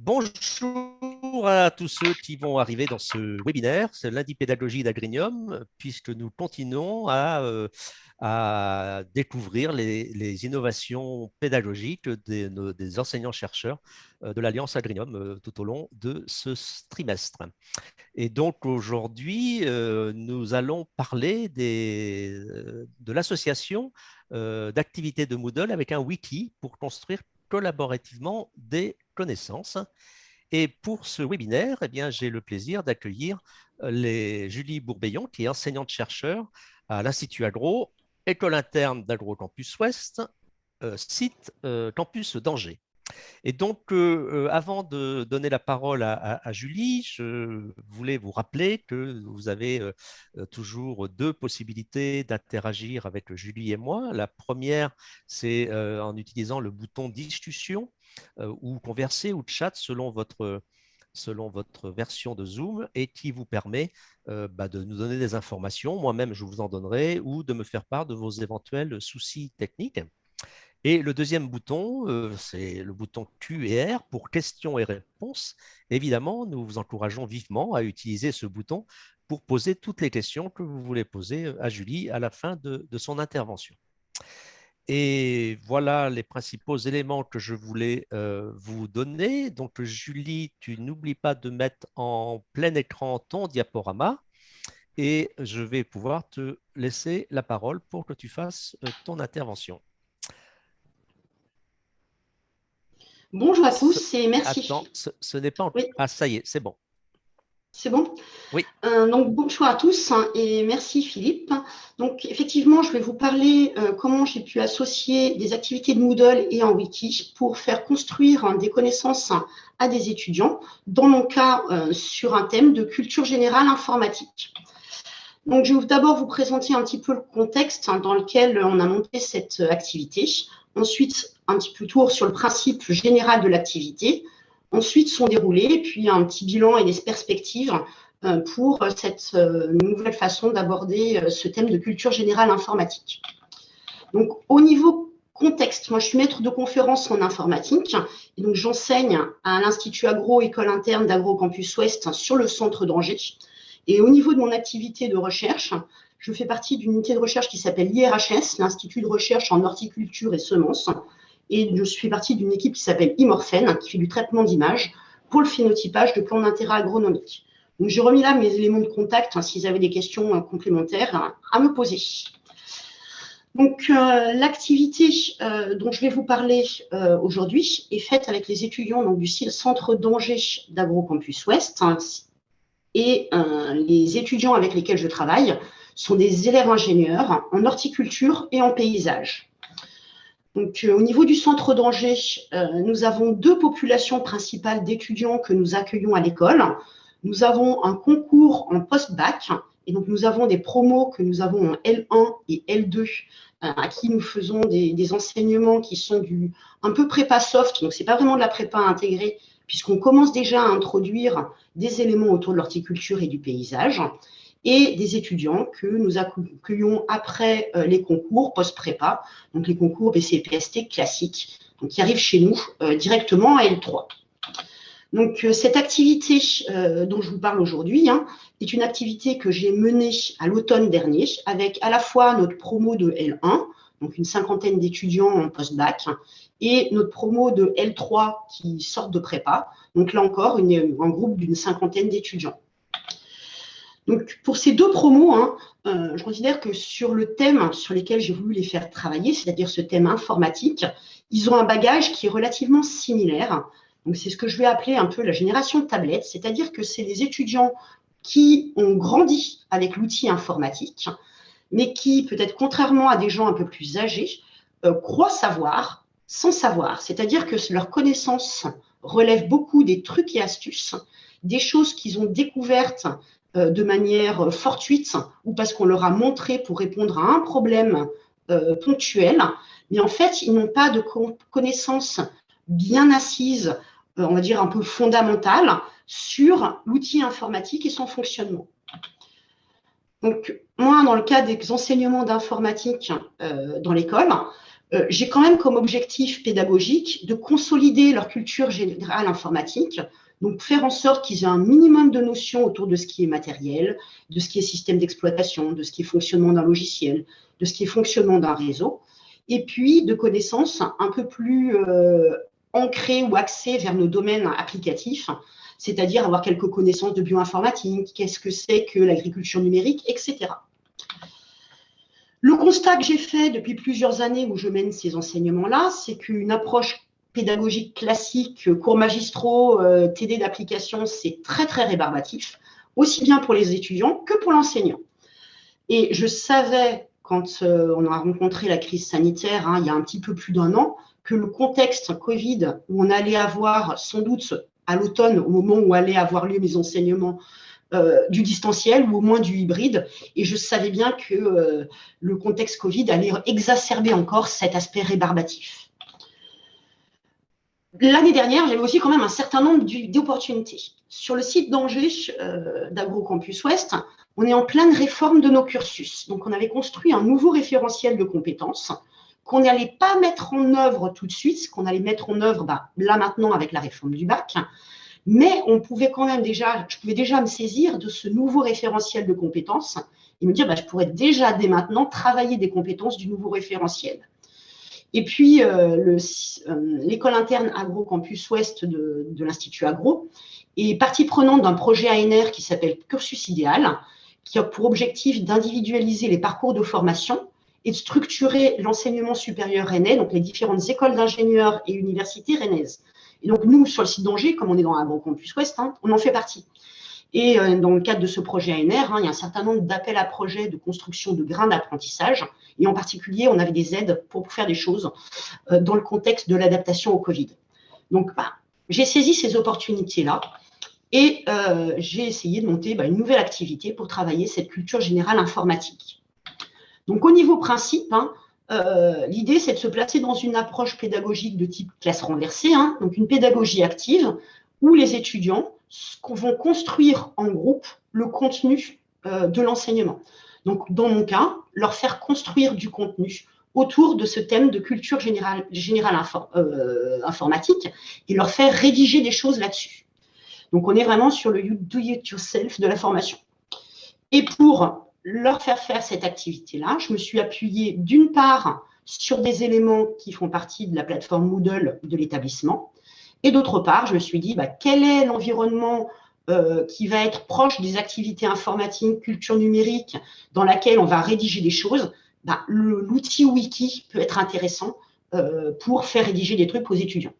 Bonjour à tous ceux qui vont arriver dans ce webinaire, c'est lundi pédagogie d'Agrinium, puisque nous continuons à découvrir les innovations pédagogiques des enseignants-chercheurs de l'Alliance Agrinium tout au long de ce trimestre. Et donc aujourd'hui, nous allons parler de l'association d'activités de Moodle avec un wiki pour construire collaborativement des connaissances. Et pour ce webinaire, eh bien, j'ai le plaisir d'accueillir Julie Bourbeillon, qui est enseignante-chercheur à l'Institut Agro, école interne d'Agro-Campus Ouest, site campus d'Angers. Et donc, avant de donner la parole à Julie, je voulais vous rappeler que vous avez toujours deux possibilités d'interagir avec Julie et moi. La première, c'est en utilisant le bouton discussion ou converser ou chat selon votre version de Zoom et qui vous permet de nous donner des informations. Moi-même, je vous en donnerai ou de me faire part de vos éventuels soucis techniques. Et le deuxième bouton, c'est le bouton Q et R pour questions et réponses. Évidemment, nous vous encourageons vivement à utiliser ce bouton pour poser toutes les questions que vous voulez poser à Julie à la fin de son intervention. Et voilà les principaux éléments que je voulais vous donner. Donc, Julie, tu n'oublies pas de mettre en plein écran ton diaporama et je vais pouvoir te laisser la parole pour que tu fasses ton intervention. Bonjour à tous et merci. Attends, ce n'est pas encore. Oui, Ah, ça y est, c'est bon. c'est bon. Oui. Donc, bonjour à tous et merci Philippe. Donc, effectivement, je vais vous parler comment j'ai pu associer des activités de Moodle et en wiki pour faire construire des connaissances à des étudiants, dans mon cas, sur un thème de culture générale informatique. Donc, je vais d'abord vous présenter un petit peu le contexte dans lequel on a monté cette activité. Ensuite, un petit peu tour sur le principe général de l'activité. Ensuite, son déroulé, puis un petit bilan et des perspectives pour cette nouvelle façon d'aborder ce thème de culture générale informatique. Donc, au niveau contexte, moi, je suis maître de conférences en informatique et donc j'enseigne à l'Institut Agro, école interne d'Agro-Campus Ouest sur le centre d'Angers. Et au niveau de mon activité de recherche, je fais partie d'une unité de recherche qui s'appelle l'IRHS, l'Institut de recherche en horticulture et semences. Et je fais partie d'une équipe qui s'appelle Imorphène, qui fait du traitement d'images pour le phénotypage de plans d'intérêt agronomique. Donc, j'ai remis là mes éléments de contact, s'ils avaient des questions complémentaires à me poser. Donc, l'activité dont je vais vous parler aujourd'hui est faite avec les étudiants donc, du centre d'Angers d'Agro-Campus Ouest. Et les étudiants avec lesquels je travaille sont des élèves ingénieurs en horticulture et en paysage. Donc, au niveau du centre d'Angers, nous avons deux populations principales d'étudiants que nous accueillons à l'école. Nous avons un concours en post-bac, et donc nous avons des promos que nous avons en L1 et L2, à qui nous faisons des enseignements qui sont un peu prépa soft, donc ce n'est pas vraiment de la prépa intégrée, puisqu'on commence déjà à introduire des éléments autour de l'horticulture et du paysage, et des étudiants que nous accueillons après les concours post-prépa, donc les concours BCPST classiques, donc qui arrivent chez nous directement à L3. Donc, cette activité dont je vous parle aujourd'hui est une activité que j'ai menée à l'automne dernier avec à la fois notre promo de L1, donc une cinquantaine d'étudiants en post-bac, et notre promo de L3 qui sortent de prépa, donc là encore, un groupe d'une cinquantaine d'étudiants. Donc, pour ces deux promos, je considère que sur le thème sur lequel j'ai voulu les faire travailler, c'est-à-dire ce thème informatique, ils ont un bagage qui est relativement similaire. Donc, c'est ce que je vais appeler un peu la génération de tablettes, c'est-à-dire que c'est des étudiants qui ont grandi avec l'outil informatique, mais qui, peut-être contrairement à des gens un peu plus âgés, croient savoir sans savoir. C'est-à-dire que leurs connaissances relèvent beaucoup des trucs et astuces, des choses qu'ils ont découvertes de manière fortuite ou parce qu'on leur a montré pour répondre à un problème ponctuel, mais en fait, ils n'ont pas de connaissances bien assises, on va dire un peu fondamentales, sur l'outil informatique et son fonctionnement. Donc, moi, dans le cas des enseignements d'informatique dans l'école, j'ai quand même comme objectif pédagogique de consolider leur culture générale informatique, donc faire en sorte qu'ils aient un minimum de notions autour de ce qui est matériel, de ce qui est système d'exploitation, de ce qui est fonctionnement d'un logiciel, de ce qui est fonctionnement d'un réseau, et puis de connaissances un peu plus ancrées ou axées vers nos domaines applicatifs, c'est-à-dire avoir quelques connaissances de bioinformatique, qu'est-ce que c'est que l'agriculture numérique, etc. Le constat que j'ai fait depuis plusieurs années où je mène ces enseignements-là, c'est qu'une approche pédagogique classique, cours magistraux, TD d'application, c'est très, très rébarbatif, aussi bien pour les étudiants que pour l'enseignant. Et je savais, quand on a rencontré la crise sanitaire, il y a un petit peu plus d'un an, que le contexte Covid, où on allait avoir sans doute à l'automne, au moment où allaient avoir lieu mes enseignements, du distanciel ou au moins du hybride. Et je savais bien que le contexte Covid allait exacerber encore cet aspect rébarbatif. L'année dernière, j'avais aussi quand même un certain nombre d'opportunités. Sur le site d'Angers, d'AgroCampus Ouest, on est en pleine réforme de nos cursus. Donc, on avait construit un nouveau référentiel de compétences qu'on n'allait pas mettre en œuvre tout de suite, qu'on allait mettre en œuvre là maintenant avec la réforme du bac. Mais on pouvait quand même je pouvais déjà me saisir de ce nouveau référentiel de compétences et me dire, je pourrais déjà dès maintenant travailler des compétences du nouveau référentiel. Et puis, l'école interne AgroCampus Ouest de l'Institut Agro est partie prenante d'un projet ANR qui s'appelle Cursus Idéal, qui a pour objectif d'individualiser les parcours de formation et de structurer l'enseignement supérieur rennais, donc les différentes écoles d'ingénieurs et universités rennaises. Et donc, nous, sur le site d'Angers, comme on est dans AgroCampus Ouest, on en fait partie. Et dans le cadre de ce projet ANR, il y a un certain nombre d'appels à projets de construction de grains d'apprentissage. Et en particulier, on avait des aides pour faire des choses dans le contexte de l'adaptation au Covid. Donc, j'ai saisi ces opportunités-là et j'ai essayé de monter une nouvelle activité pour travailler cette culture générale informatique. Donc, au niveau principe, l'idée, c'est de se placer dans une approche pédagogique de type classe renversée, donc une pédagogie active où les étudiants vont construire en groupe le contenu de l'enseignement. Donc, dans mon cas, leur faire construire du contenu autour de ce thème de culture générale informatique et leur faire rédiger des choses là-dessus. Donc, on est vraiment sur le do-it-yourself de la formation. Et pour leur faire cette activité-là, je me suis appuyée d'une part sur des éléments qui font partie de la plateforme Moodle de l'établissement, et d'autre part, je me suis dit, quel est l'environnement qui va être proche des activités informatiques, culture numérique, dans laquelle on va rédiger des choses. L'outil Wiki peut être intéressant pour faire rédiger des trucs aux étudiants.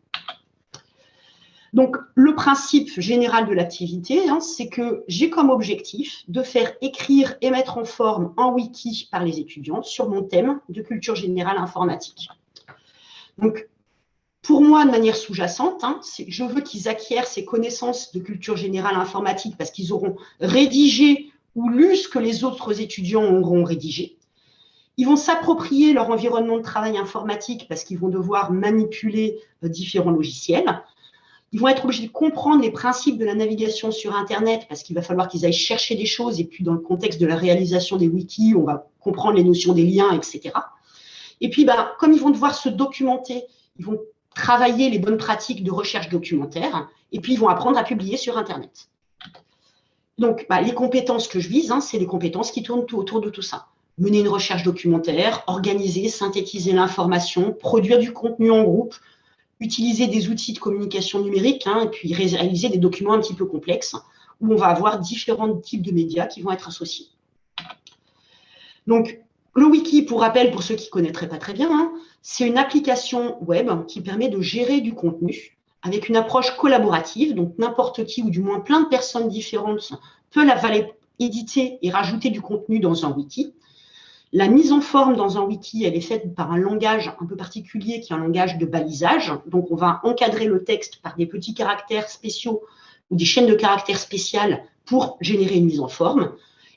Donc, le principe général de l'activité, c'est que j'ai comme objectif de faire écrire et mettre en forme un wiki par les étudiants sur mon thème de culture générale informatique. Donc, pour moi, de manière sous-jacente, je veux qu'ils acquièrent ces connaissances de culture générale informatique parce qu'ils auront rédigé ou lu ce que les autres étudiants auront rédigé. Ils vont s'approprier leur environnement de travail informatique parce qu'ils vont devoir manipuler différents logiciels. Ils vont être obligés de comprendre les principes de la navigation sur Internet parce qu'il va falloir qu'ils aillent chercher des choses et puis dans le contexte de la réalisation des wikis, on va comprendre les notions des liens, etc. Et puis, comme ils vont devoir se documenter, ils vont travailler les bonnes pratiques de recherche documentaire et puis ils vont apprendre à publier sur Internet. Donc, les compétences que je vise, c'est les compétences qui tournent autour de tout ça. Mener une recherche documentaire, organiser, synthétiser l'information, produire du contenu en groupe, utiliser des outils de communication numérique et puis réaliser des documents un petit peu complexes où on va avoir différents types de médias qui vont être associés. Donc, le wiki, pour rappel, pour ceux qui ne connaîtraient pas très bien, c'est une application web qui permet de gérer du contenu avec une approche collaborative. Donc, n'importe qui, ou du moins plein de personnes différentes, peut éditer et rajouter du contenu dans un wiki. La mise en forme dans un wiki, elle est faite par un langage un peu particulier qui est un langage de balisage. Donc, on va encadrer le texte par des petits caractères spéciaux ou des chaînes de caractères spéciales pour générer une mise en forme.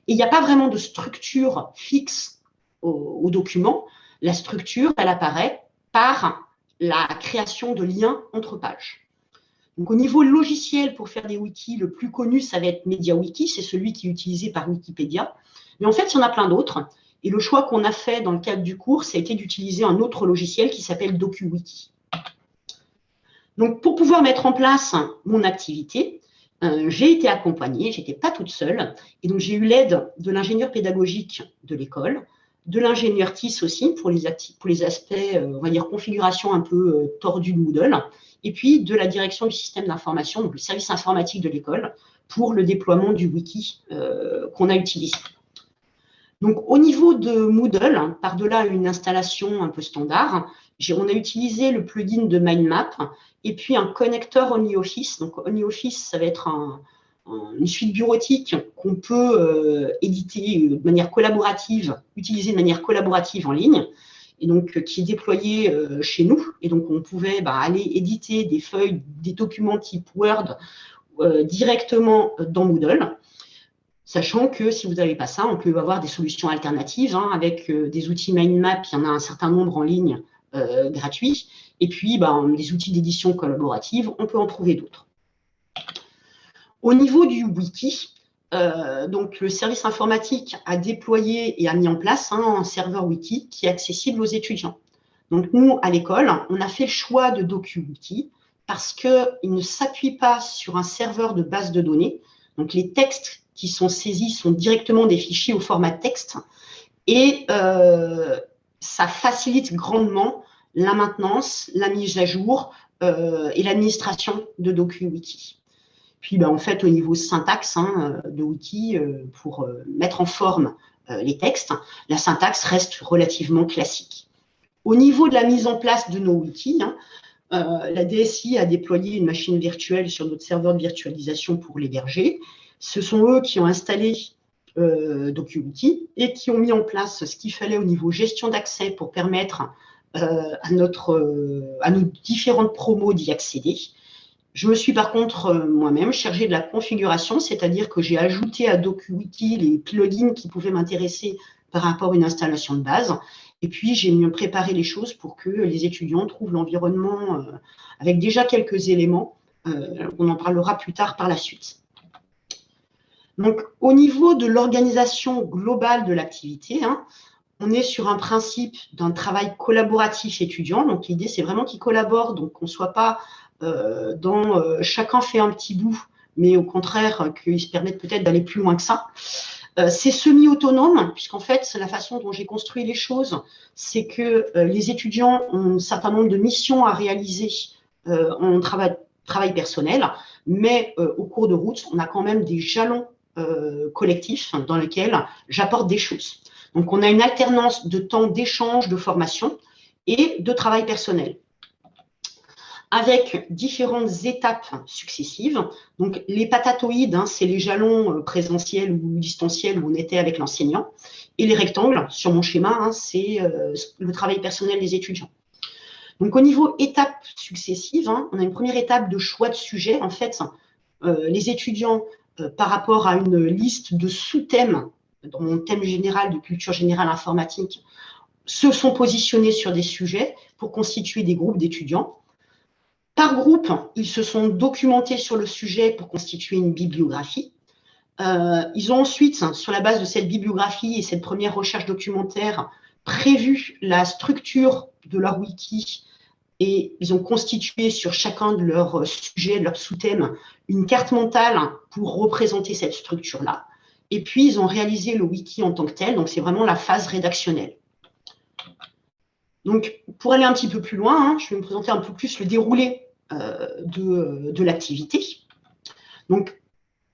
Et il n'y a pas vraiment de structure fixe au document. La structure, elle apparaît par la création de liens entre pages. Donc, au niveau logiciel, pour faire des wikis, le plus connu, ça va être MediaWiki. C'est celui qui est utilisé par Wikipédia. Mais en fait, il y en a plein d'autres. Et le choix qu'on a fait dans le cadre du cours, ça a été d'utiliser un autre logiciel qui s'appelle DocuWiki. Donc, pour pouvoir mettre en place mon activité, j'ai été accompagnée, je n'étais pas toute seule, et donc j'ai eu l'aide de l'ingénieur pédagogique de l'école, de l'ingénieur TIS aussi pour les aspects, on va dire, configuration un peu tordue de Moodle, et puis de la direction du système d'information, donc le service informatique de l'école, pour le déploiement du wiki qu'on a utilisé. Donc, au niveau de Moodle, par-delà une installation un peu standard, on a utilisé le plugin de MindMap et puis un connecteur OnlyOffice. Donc, OnlyOffice, ça va être une suite bureautique qu'on peut éditer de manière collaborative, utiliser de manière collaborative en ligne, et donc qui est déployé chez nous. Et donc, on pouvait aller éditer des feuilles, des documents type Word directement dans Moodle. Sachant que si vous n'avez pas ça, on peut avoir des solutions alternatives avec des outils MindMap, il y en a un certain nombre en ligne gratuits, et puis des outils d'édition collaborative, on peut en trouver d'autres. Au niveau du wiki, donc le service informatique a déployé et a mis en place un serveur wiki qui est accessible aux étudiants. Donc nous, à l'école, on a fait le choix de DocuWiki parce qu'il ne s'appuie pas sur un serveur de base de données. Donc les textes qui sont saisis sont directement des fichiers au format texte et ça facilite grandement la maintenance, la mise à jour et l'administration de DocuWiki. Puis en fait, au niveau syntaxe de wiki, pour mettre en forme les textes, la syntaxe reste relativement classique. Au niveau de la mise en place de nos wikis, la DSI a déployé une machine virtuelle sur notre serveur de virtualisation pour l'héberger. Ce sont eux qui ont installé DocuWiki et qui ont mis en place ce qu'il fallait au niveau gestion d'accès pour permettre à nos différentes promos d'y accéder. Je me suis par contre moi-même chargée de la configuration, c'est-à-dire que j'ai ajouté à DocuWiki les plugins qui pouvaient m'intéresser par rapport à une installation de base. Et puis, j'ai mieux préparé les choses pour que les étudiants trouvent l'environnement avec déjà quelques éléments. On en parlera plus tard par la suite. Donc, au niveau de l'organisation globale de l'activité, on est sur un principe d'un travail collaboratif étudiant. Donc, l'idée, c'est vraiment qu'ils collaborent, donc qu'on ne soit pas chacun fait un petit bout, mais au contraire, qu'ils se permettent peut-être d'aller plus loin que ça. C'est semi-autonome, puisqu'en fait, la façon dont j'ai construit les choses, c'est que les étudiants ont un certain nombre de missions à réaliser en travail personnel, mais au cours de route, on a quand même des jalons collectifs dans lesquels j'apporte des choses. Donc, on a une alternance de temps d'échange, de formation et de travail personnel, avec différentes étapes successives. Donc, les patatoïdes, c'est les jalons présentiels ou distanciels où on était avec l'enseignant. Et les rectangles, sur mon schéma, c'est le travail personnel des étudiants. Donc, au niveau étapes successives, on a une première étape de choix de sujet. En fait, les étudiants, par rapport à une liste de sous-thèmes, dans mon thème général de culture générale informatique, se sont positionnés sur des sujets pour constituer des groupes d'étudiants. Par groupe, ils se sont documentés sur le sujet pour constituer une bibliographie. Ils ont ensuite, sur la base de cette bibliographie et cette première recherche documentaire, prévu la structure de leur wiki et ils ont constitué sur chacun de leurs sujets, de leurs sous-thèmes, une carte mentale pour représenter cette structure-là. Et puis, ils ont réalisé le wiki en tant que tel, donc c'est vraiment la phase rédactionnelle. Donc, pour aller un petit peu plus loin, je vais me présenter un peu plus le déroulé de l'activité. Donc,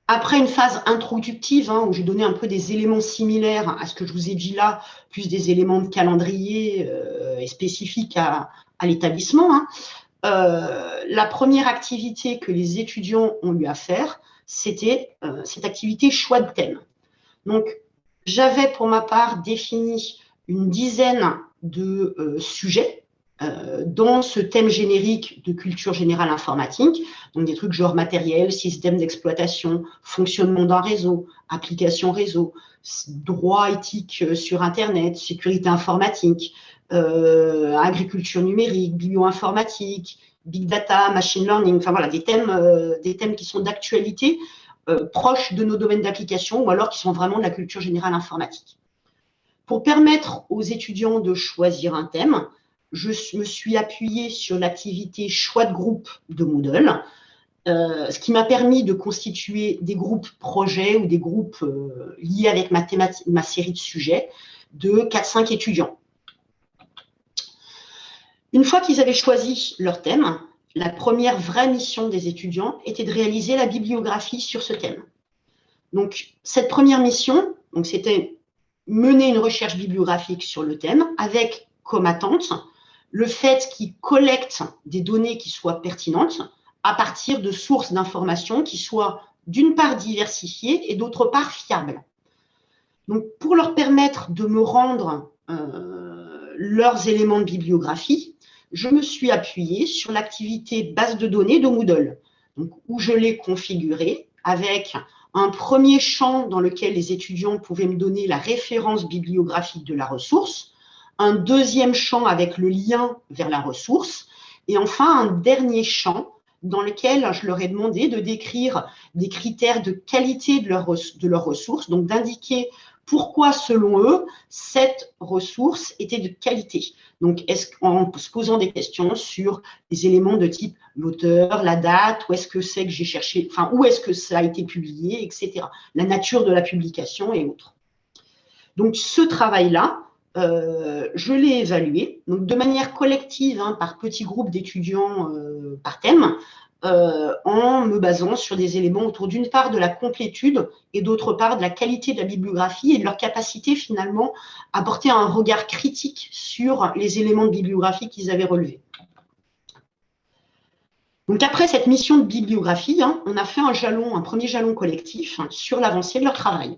après une phase introductive, où j'ai donné un peu des éléments similaires à ce que je vous ai dit là, plus des éléments de calendrier et spécifiques à l'établissement, la première activité que les étudiants ont eu à faire, c'était cette activité choix de thème. Donc, j'avais pour ma part défini une dizaine de sujets dans ce thème générique de culture générale informatique, donc des trucs genre matériel, système d'exploitation, fonctionnement d'un réseau, application réseau, droit éthique sur Internet, sécurité informatique, agriculture numérique, bioinformatique, big data, machine learning, enfin voilà, des thèmes qui sont d'actualité, proches de nos domaines d'application ou alors qui sont vraiment de la culture générale informatique. Pour permettre aux étudiants de choisir un thème, je me suis appuyée sur l'activité choix de groupe de Moodle, ce qui m'a permis de constituer des groupes projets ou des groupes liés avec ma série de sujets de 4-5 étudiants. Une fois qu'ils avaient choisi leur thème, la première vraie mission des étudiants était de réaliser la bibliographie sur ce thème. Donc, cette première mission, c'était mener une recherche bibliographique sur le thème avec comme attente le fait qu'ils collectent des données qui soient pertinentes à partir de sources d'informations qui soient d'une part diversifiées et d'autre part fiables. Donc, pour leur permettre de me rendre leurs éléments de bibliographie, je me suis appuyée sur l'activité base de données de Moodle, donc, où je l'ai configurée avec un premier champ dans lequel les étudiants pouvaient me donner la référence bibliographique de la ressource, un deuxième champ avec le lien vers la ressource, et enfin un dernier champ dans lequel je leur ai demandé de décrire des critères de qualité de leur ressource, donc d'indiquer pourquoi, selon eux, cette ressource était de qualité. Donc, en se posant des questions sur des éléments de type l'auteur, la date, où est-ce que c'est que j'ai cherché, enfin, où est-ce que ça a été publié, etc. La nature de la publication et autres. Donc, ce travail-là, je l'ai évalué, donc de manière collective, par petits groupes d'étudiants par thème, en me basant sur des éléments autour d'une part de la complétude et d'autre part de la qualité de la bibliographie et de leur capacité finalement à porter un regard critique sur les éléments de bibliographie qu'ils avaient relevés. Donc après cette mission de bibliographie, on a fait un premier jalon collectif sur l'avancée de leur travail.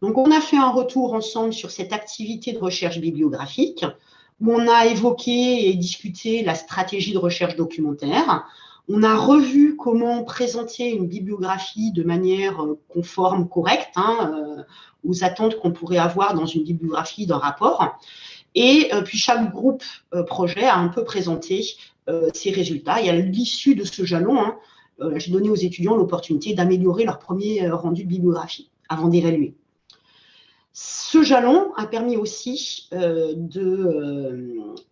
Donc on a fait un retour ensemble sur cette activité de recherche bibliographique où on a évoqué et discuté la stratégie de recherche documentaire. On a revu comment présenter une bibliographie de manière conforme, correcte, aux attentes qu'on pourrait avoir dans une bibliographie d'un rapport. Et puis chaque groupe projet a un peu présenté ses résultats. Et à l'issue de ce jalon, j'ai donné aux étudiants l'opportunité d'améliorer leur premier rendu de bibliographie avant d'évaluer. Ce jalon a permis aussi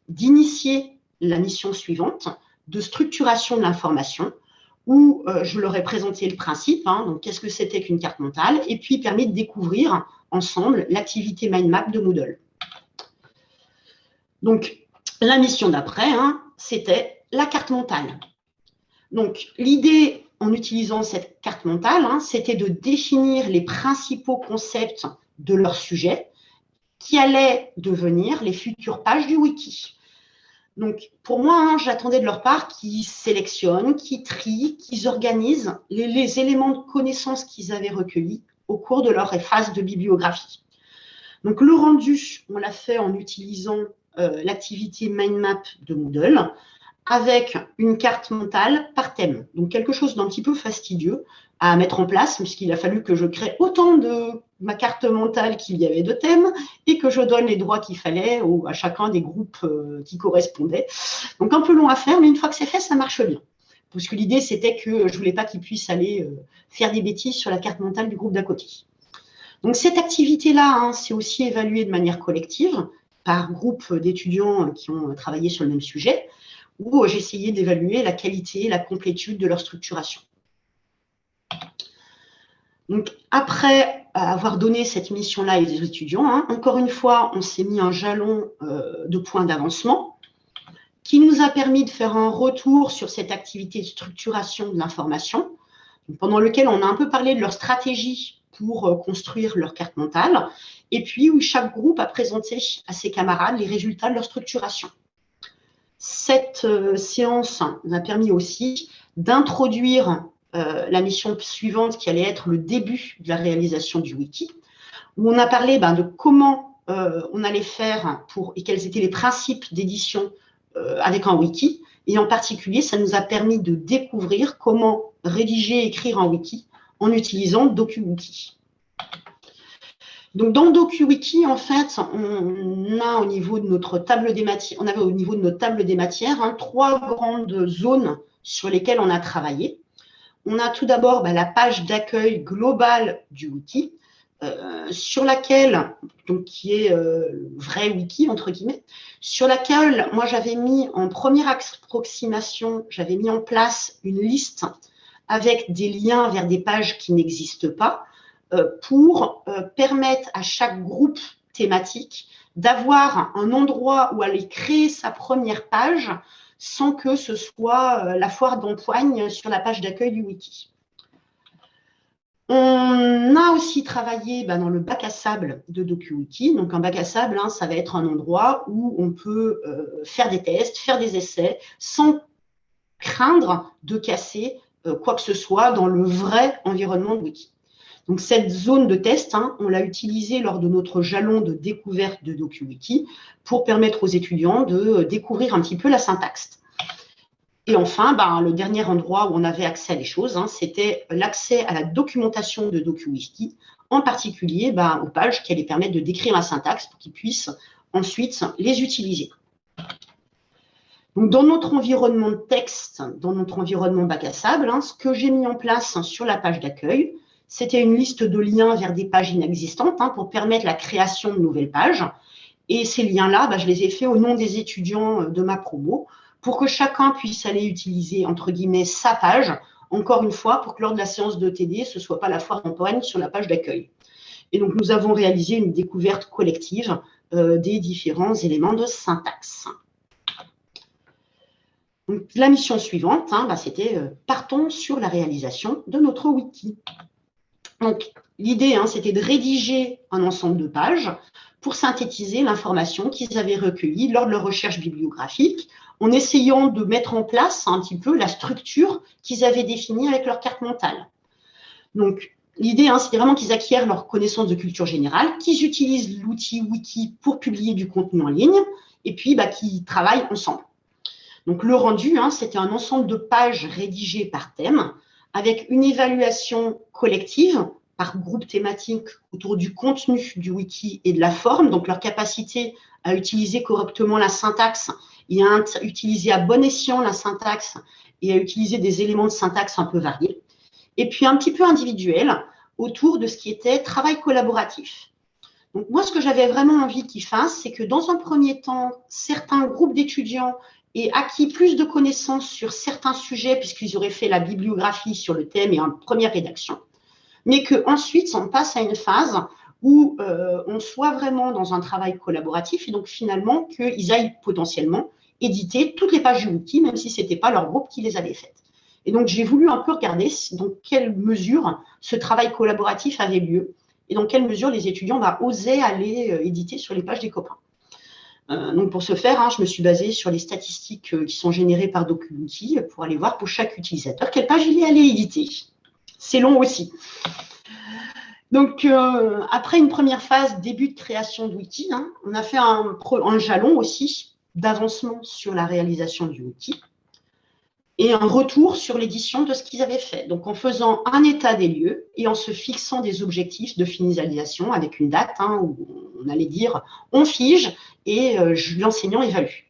d'initier la mission suivante, de structuration de l'information, où je leur ai présenté le principe, donc qu'est-ce que c'était qu'une carte mentale, et puis permis de découvrir ensemble l'activité mind map de Moodle. Donc, la mission d'après, c'était la carte mentale. Donc, l'idée en utilisant cette carte mentale, c'était de définir les principaux concepts de leur sujet qui allaient devenir les futures pages du wiki. Donc, pour moi, j'attendais de leur part qu'ils sélectionnent, qu'ils trient, qu'ils organisent les éléments de connaissances qu'ils avaient recueillis au cours de leur phase de bibliographie. Donc, le rendu, on l'a fait en utilisant l'activité mind map de Moodle avec une carte mentale par thème. Donc, quelque chose d'un petit peu fastidieux à mettre en place, puisqu'il a fallu que je crée autant de ma carte mentale qu'il y avait de thèmes et que je donne les droits qu'il fallait à chacun des groupes qui correspondaient. Donc, un peu long à faire, mais une fois que c'est fait, ça marche bien. Parce que l'idée, c'était que je ne voulais pas qu'ils puissent aller faire des bêtises sur la carte mentale du groupe d'à côté. Donc, cette activité-là, c'est aussi évalué de manière collective par groupe d'étudiants qui ont travaillé sur le même sujet, où j'ai essayé d'évaluer la qualité et la complétude de leur structuration. Donc, après avoir donné cette mission-là aux étudiants, encore une fois, on s'est mis un jalon de points d'avancement qui nous a permis de faire un retour sur cette activité de structuration de l'information, pendant lequel on a un peu parlé de leur stratégie pour construire leur carte mentale, et puis où chaque groupe a présenté à ses camarades les résultats de leur structuration. Cette séance nous a permis aussi d'introduire la mission suivante qui allait être le début de la réalisation du wiki, où on a parlé de comment on allait faire et quels étaient les principes d'édition avec un wiki. Et en particulier, ça nous a permis de découvrir comment rédiger et écrire un wiki en utilisant DocuWiki. Donc, dans DocuWiki, en fait, on a au niveau de notre table des matières, trois grandes zones sur lesquelles on a travaillé. On a tout d'abord la page d'accueil globale du wiki, sur laquelle, donc qui est vrai wiki, entre guillemets, sur laquelle moi j'avais mis en première approximation, j'avais mis en place une liste avec des liens vers des pages qui n'existent pas pour permettre à chaque groupe thématique d'avoir un endroit où aller créer sa première page sans que ce soit la foire d'empoigne sur la page d'accueil du wiki. On a aussi travaillé dans le bac à sable de DocuWiki. Donc, un bac à sable, ça va être un endroit où on peut faire des tests, faire des essais, sans craindre de casser quoi que ce soit dans le vrai environnement de wiki. Donc, cette zone de test, on l'a utilisée lors de notre jalon de découverte de DocuWiki pour permettre aux étudiants de découvrir un petit peu la syntaxe. Et enfin, le dernier endroit où on avait accès à des choses, c'était l'accès à la documentation de DocuWiki, en particulier aux pages qui allaient permettre de décrire la syntaxe pour qu'ils puissent ensuite les utiliser. Donc, dans notre environnement de texte, dans notre environnement bac à sable, ce que j'ai mis en place sur la page d'accueil, c'était une liste de liens vers des pages inexistantes pour permettre la création de nouvelles pages. Et ces liens-là, je les ai faits au nom des étudiants de ma promo, pour que chacun puisse aller utiliser, entre guillemets, sa page, encore une fois, pour que lors de la séance de TD, ce ne soit pas la foire d'empoigne sur la page d'accueil. Et donc, nous avons réalisé une découverte collective des différents éléments de syntaxe. Donc, la mission suivante, c'était partons sur la réalisation de notre wiki. Donc, l'idée, c'était de rédiger un ensemble de pages pour synthétiser l'information qu'ils avaient recueillie lors de leur recherche bibliographique, en essayant de mettre en place un petit peu la structure qu'ils avaient définie avec leur carte mentale. Donc, l'idée, c'était vraiment qu'ils acquièrent leur connaissance de culture générale, qu'ils utilisent l'outil wiki pour publier du contenu en ligne, et puis qu'ils travaillent ensemble. Donc, le rendu, c'était un ensemble de pages rédigées par thème, avec une évaluation collective par groupe thématique autour du contenu du wiki et de la forme, donc leur capacité à utiliser correctement la syntaxe et à utiliser à bon escient la syntaxe et à utiliser des éléments de syntaxe un peu variés. Et puis un petit peu individuel autour de ce qui était travail collaboratif. Donc moi, ce que j'avais vraiment envie qu'ils fassent, c'est que dans un premier temps, certains groupes d'étudiants aient acquis plus de connaissances sur certains sujets puisqu'ils auraient fait la bibliographie sur le thème et une première rédaction, mais qu'ensuite, on passe à une phase où on soit vraiment dans un travail collaboratif et donc finalement qu'ils aillent potentiellement éditer toutes les pages du wiki, même si ce n'était pas leur groupe qui les avait faites. Et donc, j'ai voulu un peu regarder dans quelle mesure ce travail collaboratif avait lieu et dans quelle mesure les étudiants osaient aller éditer sur les pages des copains. Donc, pour ce faire, je me suis basée sur les statistiques qui sont générées par DocuWiki pour aller voir pour chaque utilisateur quelle page il est allé éditer. C'est long aussi. Donc, après une première phase, début de création de wiki, on a fait un jalon aussi d'avancement sur la réalisation du wiki et un retour sur l'édition de ce qu'ils avaient fait. Donc, en faisant un état des lieux et en se fixant des objectifs de finalisation avec une date où on allait dire on fige et l'enseignant évalue.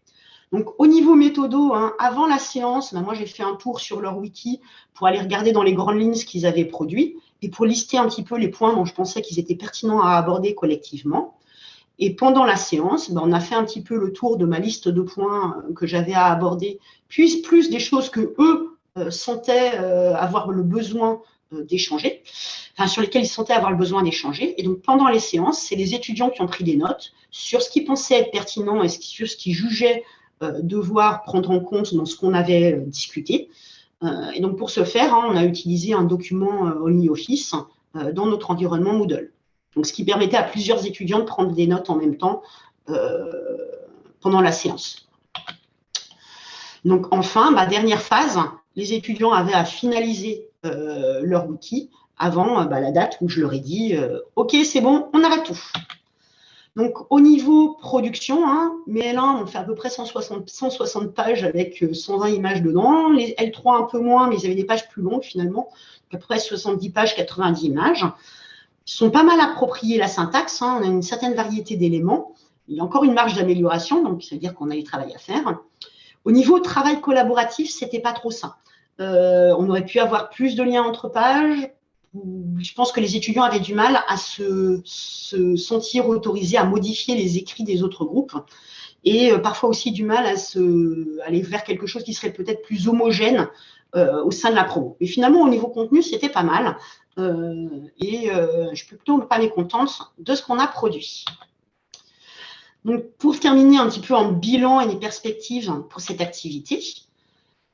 Donc, au niveau méthodo, avant la séance, moi, j'ai fait un tour sur leur wiki pour aller regarder dans les grandes lignes ce qu'ils avaient produit et pour lister un petit peu les points dont je pensais qu'ils étaient pertinents à aborder collectivement. Et pendant la séance, on a fait un petit peu le tour de ma liste de points que j'avais à aborder, puis plus des choses que eux sentaient avoir le besoin d'échanger, sur lesquelles ils sentaient avoir le besoin d'échanger. Et donc, pendant les séances, c'est les étudiants qui ont pris des notes sur ce qu'ils pensaient être pertinent et sur ce qu'ils jugeaient devoir prendre en compte dans ce qu'on avait discuté. Et donc, pour ce faire, on a utilisé un document OmniOffice dans notre environnement Moodle. Donc, ce qui permettait à plusieurs étudiants de prendre des notes en même temps pendant la séance. Donc, enfin, dernière phase, les étudiants avaient à finaliser leur wiki avant la date où je leur ai dit « Ok, c'est bon, on arrête tout ». Donc, au niveau production, mes L1 ont fait à peu près 160 pages avec 120 images dedans. Les L3 un peu moins, mais ils avaient des pages plus longues finalement, à peu près 70 pages, 90 images. Ils sont pas mal appropriés la syntaxe, on a une certaine variété d'éléments. Il y a encore une marge d'amélioration, donc ça veut dire qu'on a du travail à faire. Au niveau travail collaboratif, c'était pas trop ça. On aurait pu avoir plus de liens entre pages, je pense que les étudiants avaient du mal à se sentir autorisés à modifier les écrits des autres groupes et parfois aussi du mal à aller vers quelque chose qui serait peut-être plus homogène au sein de la promo. Mais finalement, au niveau contenu, c'était pas mal et je peux plutôt pas mécontente de ce qu'on a produit. Donc, pour terminer un petit peu en bilan et les perspectives pour cette activité,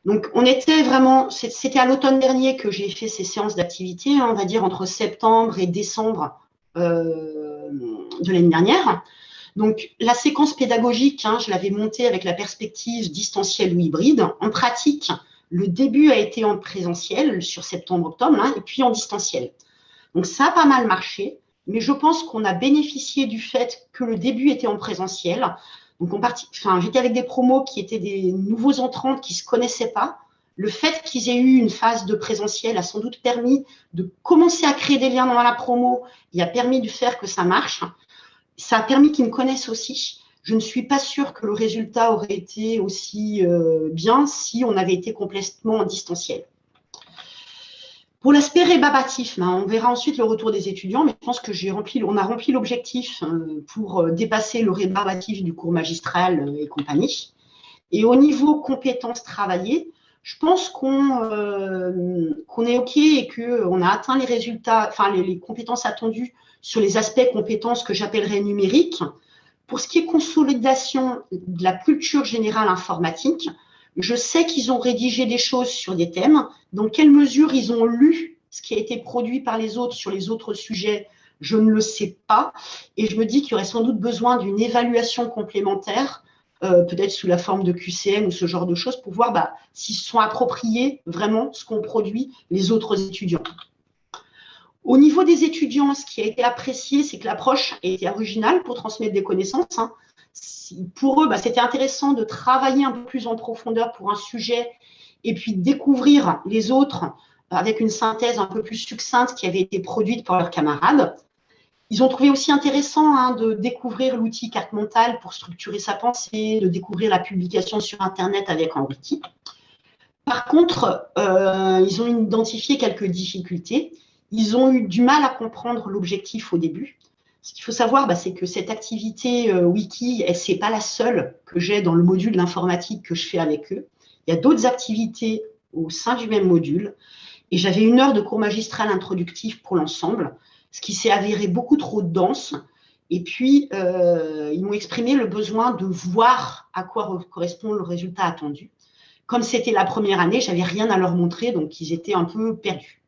donc on était vraiment, c'était à l'automne dernier que j'ai fait ces séances d'activité, on va dire entre septembre et décembre de l'année dernière. Donc, la séquence pédagogique, je l'avais montée avec la perspective distancielle ou hybride. En pratique, le début a été en présentiel sur septembre-octobre et puis en distanciel. Donc, ça a pas mal marché, mais je pense qu'on a bénéficié du fait que le début était en présentiel. Donc, j'étais avec des promos qui étaient des nouveaux entrants qui ne se connaissaient pas. Le fait qu'ils aient eu une phase de présentiel a sans doute permis de commencer à créer des liens dans la promo et a permis de faire que ça marche. Ça a permis qu'ils me connaissent aussi. Je ne suis pas sûre que le résultat aurait été aussi bien si on avait été complètement en distanciel. Pour l'aspect rébarbatif, on verra ensuite le retour des étudiants, mais je pense qu'on a rempli l'objectif pour dépasser le rébarbatif du cours magistral et compagnie. Et au niveau compétences travaillées, je pense qu'on est OK et qu'on a atteint les résultats, enfin les compétences attendues sur les aspects compétences que j'appellerais numériques. Pour ce qui est consolidation de la culture générale informatique, je sais qu'ils ont rédigé des choses sur des thèmes. Dans quelle mesure ils ont lu ce qui a été produit par les autres sur les autres sujets, je ne le sais pas. Et je me dis qu'il y aurait sans doute besoin d'une évaluation complémentaire, peut-être sous la forme de QCM ou ce genre de choses, pour voir s'ils se sont appropriés vraiment ce qu'ont produit les autres étudiants. Au niveau des étudiants, ce qui a été apprécié, c'est que l'approche a été originale pour transmettre des connaissances. Pour eux, c'était intéressant de travailler un peu plus en profondeur pour un sujet et puis découvrir les autres avec une synthèse un peu plus succincte qui avait été produite par leurs camarades. Ils ont trouvé aussi intéressant de découvrir l'outil carte mentale pour structurer sa pensée, de découvrir la publication sur Internet avec un wiki. Par contre, ils ont identifié quelques difficultés. Ils ont eu du mal à comprendre l'objectif au début. Ce qu'il faut savoir, c'est que cette activité wiki, ce n'est pas la seule que j'ai dans le module d'informatique que je fais avec eux. Il y a d'autres activités au sein du même module. Et j'avais 1 heure de cours magistral introductif pour l'ensemble, ce qui s'est avéré beaucoup trop dense. Et puis, ils m'ont exprimé le besoin de voir à quoi correspond le résultat attendu. Comme c'était la première année, je n'avais rien à leur montrer, donc ils étaient un peu perdus.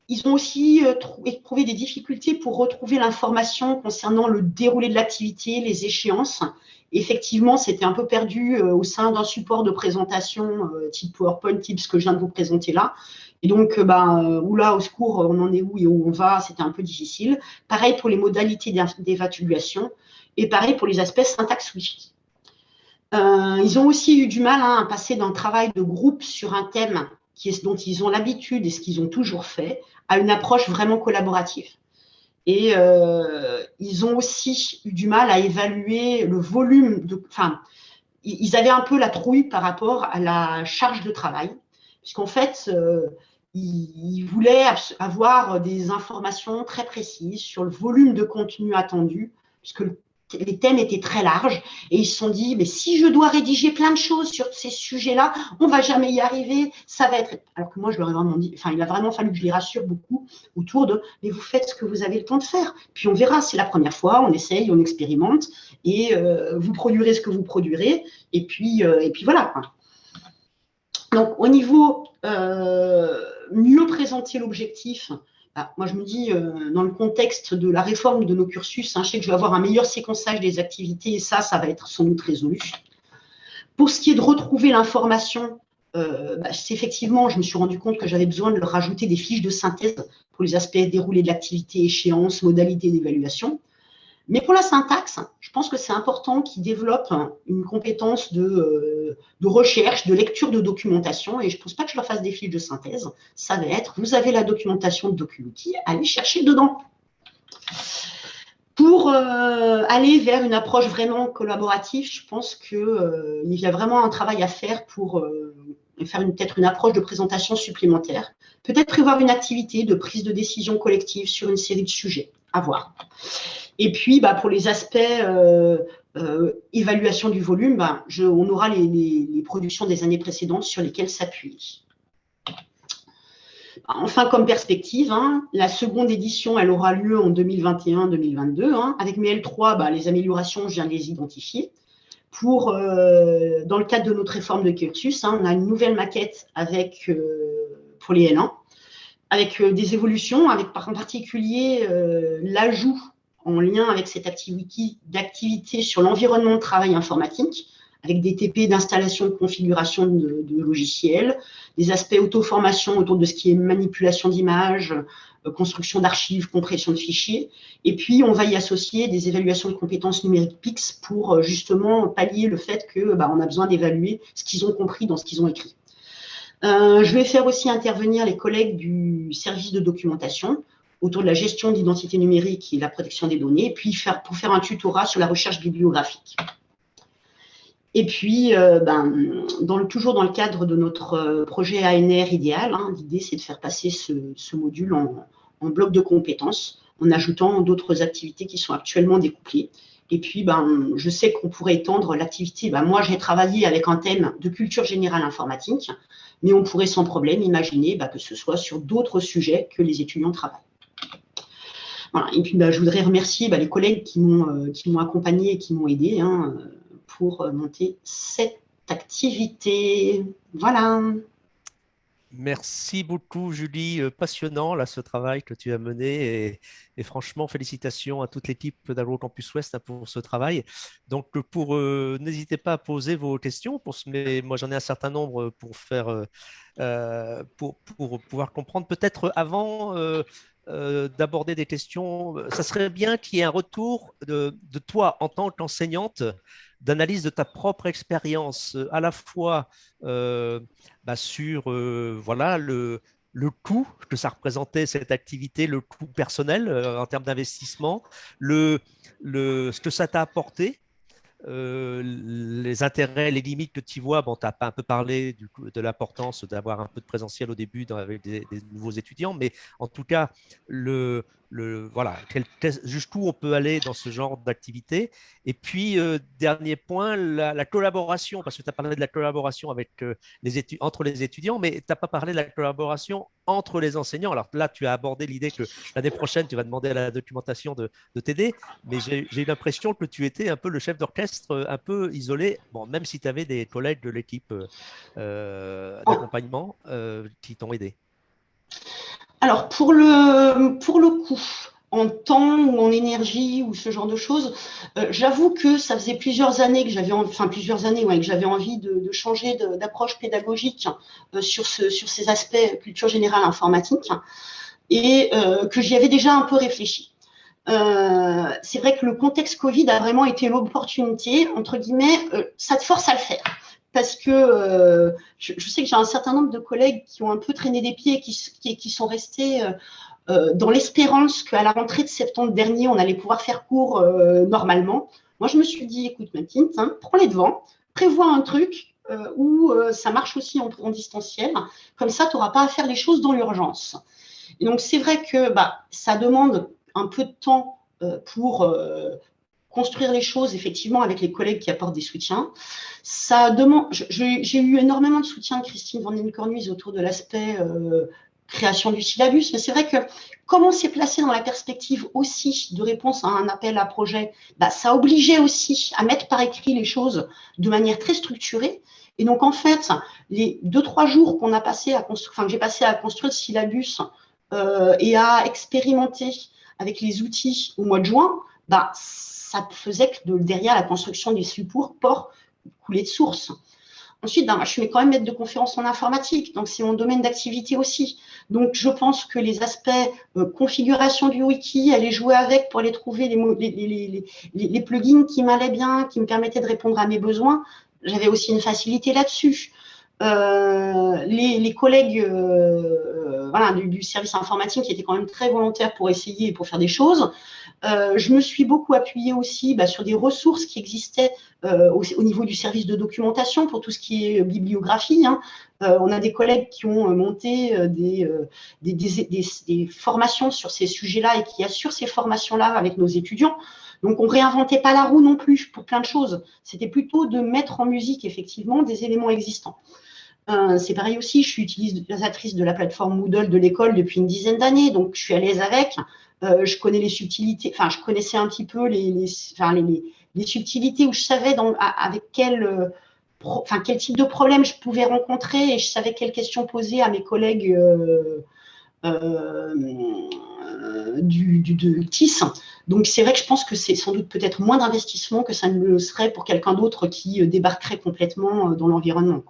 Ils ont aussi éprouvé des difficultés pour retrouver l'information concernant le déroulé de l'activité, les échéances. Effectivement, c'était un peu perdu au sein d'un support de présentation type PowerPoint, type ce que je viens de vous présenter là. Et donc, oula, au secours, on en est où et où on va, c'était un peu difficile. Pareil pour les modalités d'évaluation et pareil pour les aspects syntaxe Wi-Fi. Ils ont aussi eu du mal à passer d'un travail de groupe sur un thème dont ils ont l'habitude et ce qu'ils ont toujours fait, à une approche vraiment collaborative. Et ils ont aussi eu du mal à évaluer le volume ils avaient un peu la trouille par rapport à la charge de travail, puisqu'en fait, ils voulaient avoir des informations très précises sur le volume de contenu attendu, puisque les thèmes étaient très larges, et ils se sont dit, mais si je dois rédiger plein de choses sur ces sujets-là, on ne va jamais y arriver, ça va être… Alors que moi, je leur ai vraiment dit, il a vraiment fallu que je les rassure beaucoup autour de, mais vous faites ce que vous avez le temps de faire, puis on verra, c'est la première fois, on essaye, on expérimente, et vous produirez ce que vous produirez, et puis voilà. Donc, au niveau mieux présenter l'objectif, moi, je me dis, dans le contexte de la réforme de nos cursus, je sais que je vais avoir un meilleur séquençage des activités et ça va être sans doute résolu. Pour ce qui est de retrouver l'information, effectivement, je me suis rendu compte que j'avais besoin de leur rajouter des fiches de synthèse pour les aspects déroulés de l'activité, échéance, modalités d'évaluation. Mais pour la syntaxe, je pense que c'est important qu'ils développent une compétence de recherche, de lecture de documentation. Et je ne pense pas que je leur fasse des fiches de synthèse. Ça va être, vous avez la documentation de DocuWiki, allez chercher dedans. Pour aller vers une approche vraiment collaborative, je pense qu'il y a vraiment un travail à faire pour faire peut-être une approche de présentation supplémentaire. Peut-être prévoir une activité de prise de décision collective sur une série de sujets à voir. Et puis, pour les aspects évaluation du volume, on aura les productions des années précédentes sur lesquelles s'appuyer. Enfin, comme perspective, la seconde édition, elle aura lieu en 2021-2022. Avec mes L3, les améliorations, je viens de les identifier. Dans le cadre de notre réforme de cursus, on a une nouvelle maquette pour les L1, avec des évolutions, avec en particulier l'ajout en lien avec cette activité d'activité sur l'environnement de travail informatique, avec des TP d'installation et de configuration de logiciels, des aspects auto-formation autour de ce qui est manipulation d'images, construction d'archives, compression de fichiers. Et puis, on va y associer des évaluations de compétences numériques PIX pour justement pallier le fait qu'on a besoin d'évaluer ce qu'ils ont compris dans ce qu'ils ont écrit. Je vais faire aussi intervenir les collègues du service de documentation autour de la gestion d'identité numérique et la protection des données, et puis pour faire un tutorat sur la recherche bibliographique. Et puis, toujours dans le cadre de notre projet ANR idéal, l'idée, c'est de faire passer ce module en bloc de compétences, en ajoutant d'autres activités qui sont actuellement découplées. Et puis, je sais qu'on pourrait étendre l'activité. Moi, j'ai travaillé avec un thème de culture générale informatique, mais on pourrait sans problème imaginer que ce soit sur d'autres sujets que les étudiants travaillent. Voilà. Et puis, je voudrais remercier les collègues qui m'ont accompagné et qui m'ont aidé pour monter cette activité. Voilà. Merci beaucoup, Julie. Passionnant, là, ce travail que tu as mené. Et franchement, félicitations à toute l'équipe d'AgroCampus Ouest pour ce travail. Donc, n'hésitez pas à poser vos questions. Mais moi, j'en ai un certain nombre pour pouvoir comprendre. Peut-être avant d'aborder des questions, ça serait bien qu'il y ait un retour de toi en tant qu'enseignante, d'analyse de ta propre expérience, à la fois sur voilà, le coût que ça représentait, cette activité, le coût personnel en termes d'investissement, ce que ça t'a apporté, les intérêts, les limites que tu vois. Bon, tu as un peu parlé de l'importance d'avoir un peu de présentiel au début avec des nouveaux étudiants, mais en tout cas, voilà, jusqu'où on peut aller dans ce genre d'activité. Et puis, dernier point, la collaboration, parce que tu as parlé de la collaboration entre les étudiants, mais tu n'as pas parlé de la collaboration entre les enseignants. Alors là, tu as abordé l'idée que l'année prochaine, tu vas demander à la documentation de t'aider, mais j'ai eu l'impression que tu étais un peu le chef d'orchestre, un peu isolé, bon, même si tu avais des collègues de l'équipe d'accompagnement qui t'ont aidé. Alors, pour le coup, en temps ou en énergie ou ce genre de choses, j'avoue que ça faisait plusieurs années que j'avais envie de changer d'approche pédagogique sur ces aspects culture générale informatique, et que j'y avais déjà un peu réfléchi. C'est vrai que le contexte Covid a vraiment été l'opportunité, entre guillemets, ça te force à le faire. Parce que je sais que j'ai un certain nombre de collègues qui ont un peu traîné des pieds et qui sont restés dans l'espérance qu'à la rentrée de septembre dernier, on allait pouvoir faire cours normalement. Moi, je me suis dit, écoute, ma petite, prends les devants, prévois un truc où ça marche aussi en distanciel. Comme ça, tu n'auras pas à faire les choses dans l'urgence. Et donc, c'est vrai que ça demande un peu de temps pour construire les choses, effectivement, avec les collègues qui apportent des soutiens. Ça demande. J'ai eu énormément de soutien de Christine Van-Den-Cornuise autour de l'aspect création du syllabus, mais c'est vrai que comme on s'est placé dans la perspective aussi de réponse à un appel à projet, ça obligeait aussi à mettre par écrit les choses de manière très structurée. Et donc, en fait, les 2-3 jours qu'on a passé que j'ai passé à construire le syllabus et à expérimenter avec les outils au mois de juin, ça faisait que derrière la construction du support coulait de source. Ensuite, je suis quand même maître de conférence en informatique, donc c'est mon domaine d'activité aussi. Donc, je pense que les aspects configuration du wiki, aller jouer avec pour aller trouver les plugins qui m'allaient bien, qui me permettaient de répondre à mes besoins, j'avais aussi une facilité là-dessus. Les collègues du service informatique qui étaient quand même très volontaires pour essayer et pour faire des choses. Je me suis beaucoup appuyée aussi sur des ressources qui existaient au niveau du service de documentation pour tout ce qui est bibliographie. Hein. On a des collègues qui ont monté des formations sur ces sujets-là et qui assurent ces formations-là avec nos étudiants. Donc, on ne réinventait pas la roue non plus pour plein de choses. C'était plutôt de mettre en musique, effectivement, des éléments existants. C'est pareil aussi, je suis utilisatrice de la plateforme Moodle de l'école depuis une dizaine d'années, donc je suis à l'aise avec. Je connais les subtilités, enfin, je connaissais un petit peu les subtilités où je savais avec quel type de problème je pouvais rencontrer et je savais quelles questions poser à mes collègues de TIS. Donc, c'est vrai que je pense que c'est sans doute peut-être moins d'investissement que ça ne le serait pour quelqu'un d'autre qui débarquerait complètement dans l'environnement.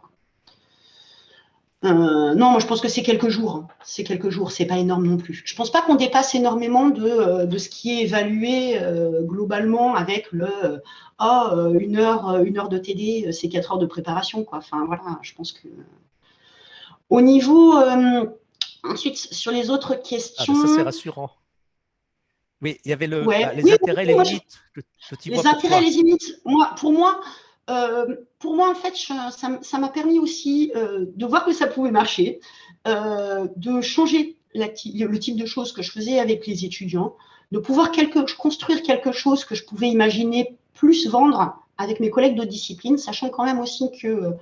Non, moi je pense que c'est quelques jours. Hein. C'est quelques jours, c'est pas énorme non plus. Je pense pas qu'on dépasse énormément de ce qui est évalué globalement avec une heure de TD, c'est 4 heures de préparation, quoi. Enfin voilà, je pense que au niveau ensuite sur les autres questions. Ah, ça c'est rassurant. Oui, il y avait les intérêts, les limites. Les intérêts, les limites. Pour moi, en fait, ça m'a permis aussi de voir que ça pouvait marcher, de changer le type de choses que je faisais avec les étudiants, de pouvoir construire quelque chose que je pouvais imaginer plus vendre avec mes collègues de discipline, sachant quand même aussi que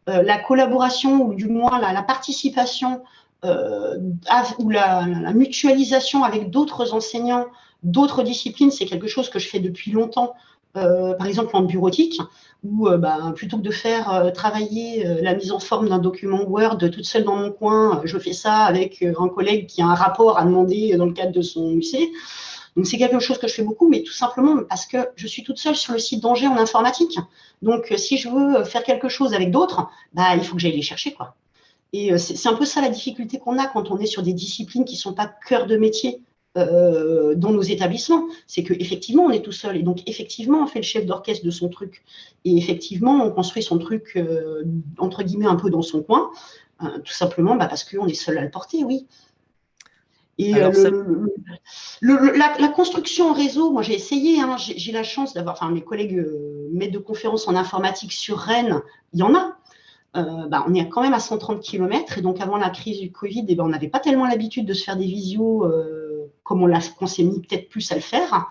la collaboration, ou du moins la participation ou la mutualisation avec d'autres enseignants, d'autres disciplines, c'est quelque chose que je fais depuis longtemps. Par exemple en bureautique, où plutôt que de faire travailler la mise en forme d'un document Word toute seule dans mon coin, je fais ça avec un collègue qui a un rapport à demander dans le cadre de son UC. Donc c'est quelque chose que je fais beaucoup, mais tout simplement parce que je suis toute seule sur le site d'Angers en informatique. Donc si je veux faire quelque chose avec d'autres, il faut que j'aille les chercher, quoi. Et c'est un peu ça la difficulté qu'on a quand on est sur des disciplines qui ne sont pas cœur de métier dans nos établissements, c'est qu'effectivement, on est tout seul. Et donc, effectivement, on fait le chef d'orchestre de son truc. Et effectivement, on construit son truc, entre guillemets, un peu dans son coin, tout simplement parce qu'on est seul à le porter, oui. Et alors, la construction en réseau, moi j'ai essayé, hein, j'ai la chance d'avoir, mes collègues maîtres de conférences en informatique sur Rennes, il y en a. On est quand même à 130 km et donc avant la crise du Covid, on n'avait pas tellement l'habitude de se faire des visios comme on s'est mis peut-être plus à le faire.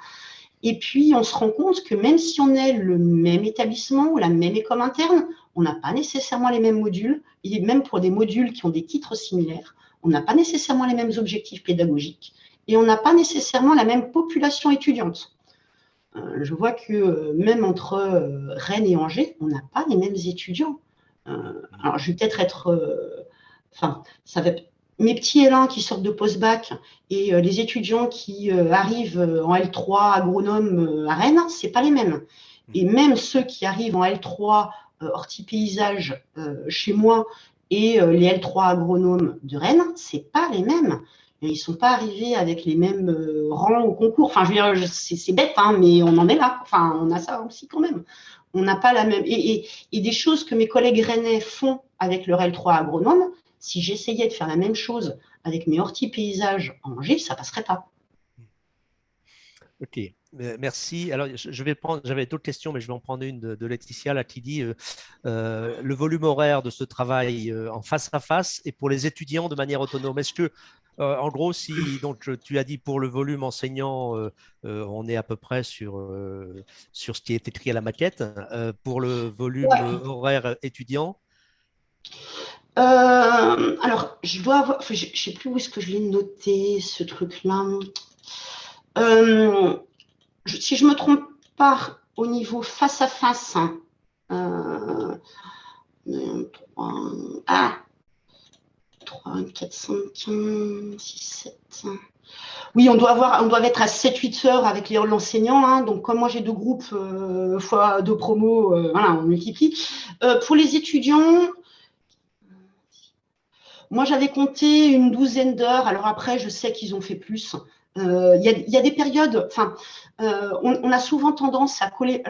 Et puis on se rend compte que même si on est le même établissement ou la même école interne, on n'a pas nécessairement les mêmes modules, et même pour des modules qui ont des titres similaires, on n'a pas nécessairement les mêmes objectifs pédagogiques et on n'a pas nécessairement la même population étudiante. Je vois que même entre Rennes et Angers, on n'a pas les mêmes étudiants. Alors, je vais peut-être ça va mes petits L1 qui sortent de post-bac et les étudiants qui arrivent en L3 agronome à Rennes, ce n'est pas les mêmes. Et même ceux qui arrivent en L3 hortipaysage chez moi et les L3 agronomes de Rennes, ce n'est pas les mêmes. Et ils ne sont pas arrivés avec les mêmes rangs au concours. Enfin, je veux dire, c'est bête, hein, mais on en est là. Enfin, on a ça aussi quand même. On n'a pas la même. Et des choses que mes collègues rennais font avec leur L3 agronome, si j'essayais de faire la même chose avec mes hortipaysages en Angers, ça ne passerait pas. Ok, merci. Alors, j'avais d'autres questions, mais je vais en prendre une de Laetitia là, qui dit le volume horaire de ce travail en face à face et pour les étudiants de manière autonome. Est-ce que, en gros, si donc tu as dit pour le volume enseignant, on est à peu près sur ce qui est écrit à la maquette. Pour le volume horaire étudiant? Alors, je dois avoir, je ne sais plus où est-ce que je l'ai noté, ce truc-là. Si je ne me trompe pas, au niveau face à face, 3, 4, 5, 6, 7. Oui, on doit être à 7-8 heures avec l'enseignant. Hein, donc, comme moi, j'ai 2 groupes fois 2 promos, voilà, on multiplie. Pour les étudiants, moi, j'avais compté une 12aine d'heures. Alors après, je sais qu'ils ont fait plus. Il y a des périodes, on a souvent tendance à coller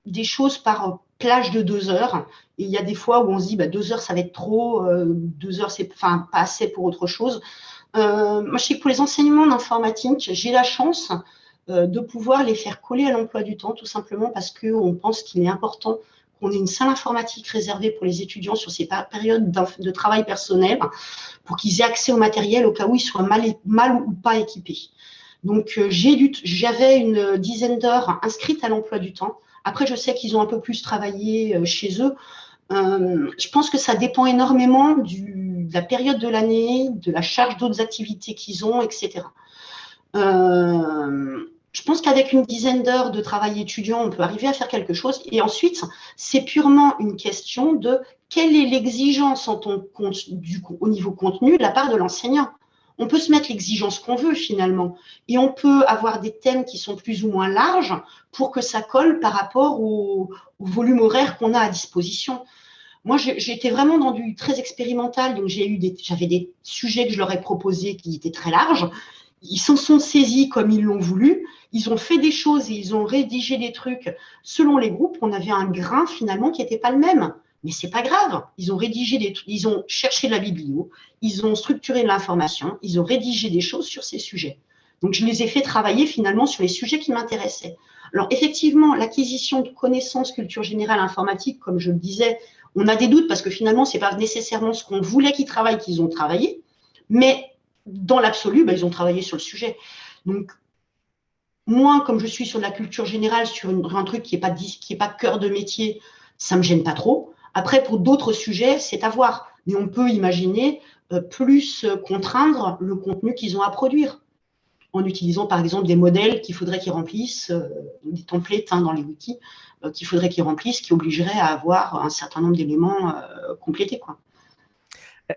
des choses par plage de 2 heures. Et il y a des fois où on se dit 2 heures, ça va être trop, 2 heures, c'est pas assez pour autre chose. Moi, je sais que pour les enseignements d'informatique, j'ai la chance de pouvoir les faire coller à l'emploi du temps, tout simplement parce qu'on pense qu'il est important qu'on ait une salle informatique réservée pour les étudiants sur ces périodes de travail personnel pour qu'ils aient accès au matériel au cas où ils soient mal ou pas équipés. Donc, j'avais une dizaine d'heures inscrites à l'emploi du temps. Après, je sais qu'ils ont un peu plus travaillé chez eux. Je pense que ça dépend énormément de la période de l'année, de la charge d'autres activités qu'ils ont, etc. Je pense qu'avec une dizaine d'heures de travail étudiant, on peut arriver à faire quelque chose. Et ensuite, c'est purement une question de quelle est l'exigence au niveau contenu de la part de l'enseignant. On peut se mettre l'exigence qu'on veut finalement. Et on peut avoir des thèmes qui sont plus ou moins larges pour que ça colle par rapport au volume horaire qu'on a à disposition. Moi, j'étais vraiment dans du très expérimental, donc j'avais des sujets que je leur ai proposés qui étaient très larges. Ils s'en sont saisis comme ils l'ont voulu. Ils ont fait des choses et ils ont rédigé des trucs selon les groupes. On avait un grain finalement qui n'était pas le même. Mais c'est pas grave. Ils ont rédigé des trucs, ils ont cherché la biblio, ils ont structuré de l'information, ils ont rédigé des choses sur ces sujets. Donc je les ai fait travailler finalement sur les sujets qui m'intéressaient. Alors effectivement, l'acquisition de connaissances culture générale informatique, comme je le disais, on a des doutes parce que finalement, ce n'est pas nécessairement ce qu'on voulait qu'ils travaillent qu'ils ont travaillé, mais dans l'absolu, ils ont travaillé sur le sujet. Donc, moi, comme je suis sur la culture générale, sur un truc qui n'est pas cœur de métier, ça ne me gêne pas trop. Après, pour d'autres sujets, c'est à voir. Mais on peut imaginer plus contraindre le contenu qu'ils ont à produire en utilisant par exemple des modèles qu'il faudrait qu'ils remplissent, des templates dans les wikis qu'il faudrait qu'ils remplissent, qui obligeraient à avoir un certain nombre d'éléments complétés, quoi.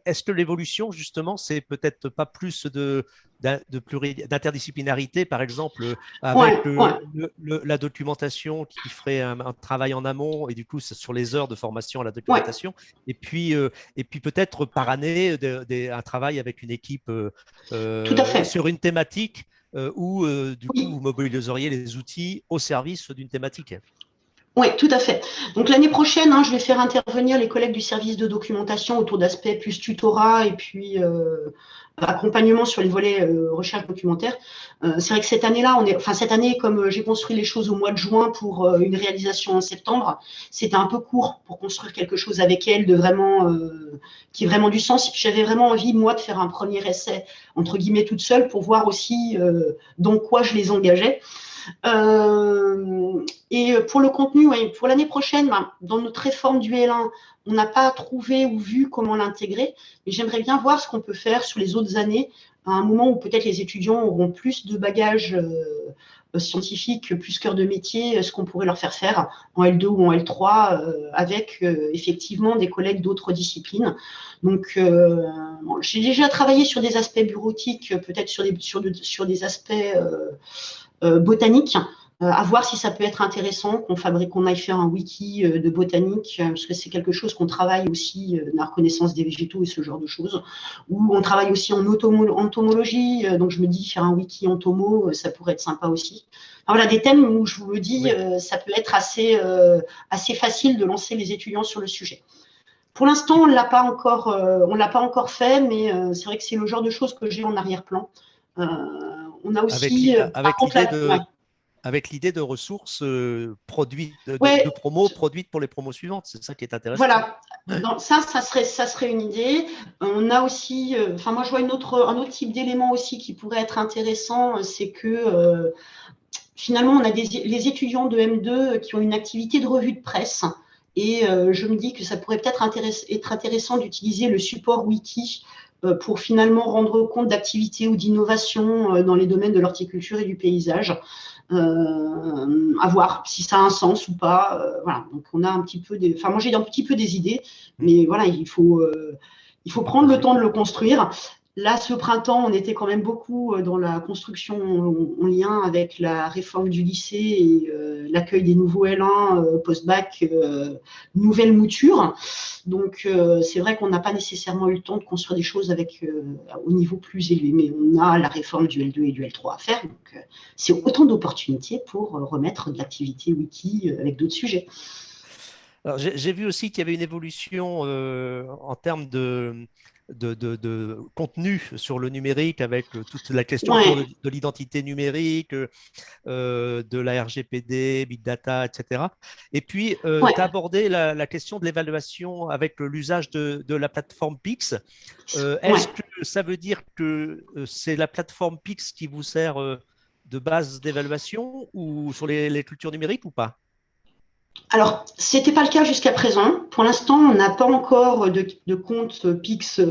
Est-ce que l'évolution, justement, c'est peut-être pas plus d'interdisciplinarité, par exemple, avec la documentation qui ferait un travail en amont et du coup sur les heures de formation à la documentation, et puis peut-être par année un travail avec une équipe sur une thématique où du coup vous mobiliseriez les outils au service d'une thématique. Oui, tout à fait. Donc l'année prochaine, je vais faire intervenir les collègues du service de documentation autour d'aspects plus tutorat et puis accompagnement sur les volets recherche documentaire. C'est vrai que cette année, comme j'ai construit les choses au mois de juin pour une réalisation en septembre, c'était un peu court pour construire quelque chose avec elle qui ait vraiment du sens. Et puis j'avais vraiment envie, moi, de faire un premier essai, entre guillemets, toute seule, pour voir aussi dans quoi je les engageais. Et pour le contenu, pour l'année prochaine, dans notre réforme du L1, on n'a pas trouvé ou vu comment l'intégrer, mais j'aimerais bien voir ce qu'on peut faire sur les autres années, à un moment où peut-être les étudiants auront plus de bagages scientifiques, plus cœur de métier, ce qu'on pourrait leur faire faire en L2 ou en L3 avec effectivement des collègues d'autres disciplines. Donc, j'ai déjà travaillé sur des aspects bureautiques, peut-être sur des aspects botanique, à voir si ça peut être intéressant qu'on aille faire un wiki de botanique, parce que c'est quelque chose qu'on travaille aussi dans la reconnaissance des végétaux et ce genre de choses, ou on travaille aussi en entomologie, donc je me dis faire un wiki entomo, ça pourrait être sympa aussi. Alors, voilà, des thèmes où je vous le dis, ça peut être assez facile de lancer les étudiants sur le sujet. Pour l'instant, on ne l'a pas encore fait, mais c'est vrai que c'est le genre de choses que j'ai en arrière-plan. On a aussi avec l'idée de ressources produites, de promos produites pour les promos suivantes. C'est ça qui est intéressant. Voilà, ça serait une idée. On a aussi, moi je vois un autre type d'élément aussi qui pourrait être intéressant, c'est que finalement on a les étudiants de M2 qui ont une activité de revue de presse. Et je me dis que ça pourrait peut-être être intéressant d'utiliser le support wiki pour finalement rendre compte d'activités ou d'innovations dans les domaines de l'horticulture et du paysage. À voir si ça a un sens ou pas. Voilà, donc on a un petit peu moi j'ai un petit peu des idées, mais voilà, il faut prendre le temps de le construire. Là, ce printemps, on était quand même beaucoup dans la construction en lien avec la réforme du lycée et l'accueil des nouveaux L1 post-bac, nouvelle mouture. Donc, c'est vrai qu'on n'a pas nécessairement eu le temps de construire des choses au niveau plus élevé, mais on a la réforme du L2 et du L3 à faire. Donc, c'est autant d'opportunités pour remettre de l'activité wiki avec d'autres sujets. Alors, j'ai vu aussi qu'il y avait une évolution en termes de contenu sur le numérique avec toute la question autour Ouais, de l'identité numérique, de la RGPD, Big Data, etc. Et puis, tu ouais, as abordé la question de l'évaluation avec l'usage de la plateforme Pix. Est-ce ouais. que ça veut dire que c'est la plateforme Pix qui vous sert de base d'évaluation ou sur les cultures numériques ou pas? Alors, c'était pas le cas jusqu'à présent. Pour l'instant, on n'a pas encore de compte Pix